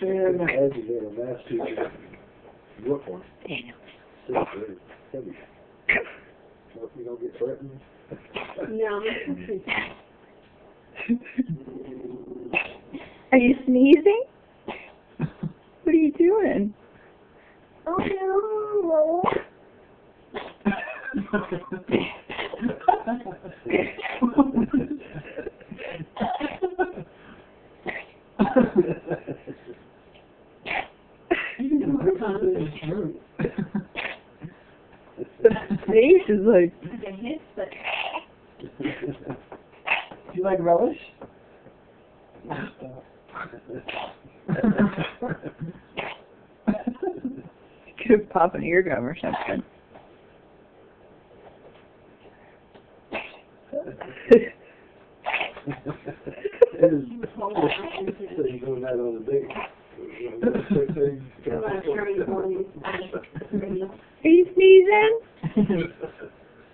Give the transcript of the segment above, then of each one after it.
And I had to get a math teacher. Brooklyn. Daniel. Sixth grade. Heavy. Well, you don't get threatened. No. Are you sneezing? What are you doing? Oh no. Face is like. Do you like relish? Could pop an eardrum or something. You're doing that on a date. Are you sneezing?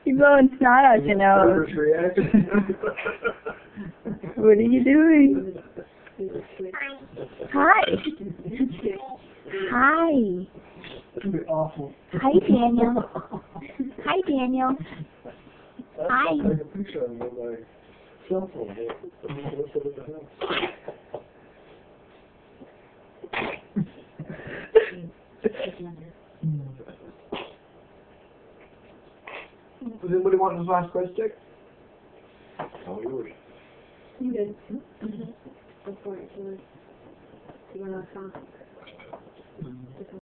You're blowing snot out your nose. First reaction. What are you doing? Hi. Hi. It'd be awful. Hi, Daniel. Hi, Daniel. Hi. I took a picture of him on my cell phone. What's up with the house? Does anybody want this last price check? All yours. You good? Go for it. You want to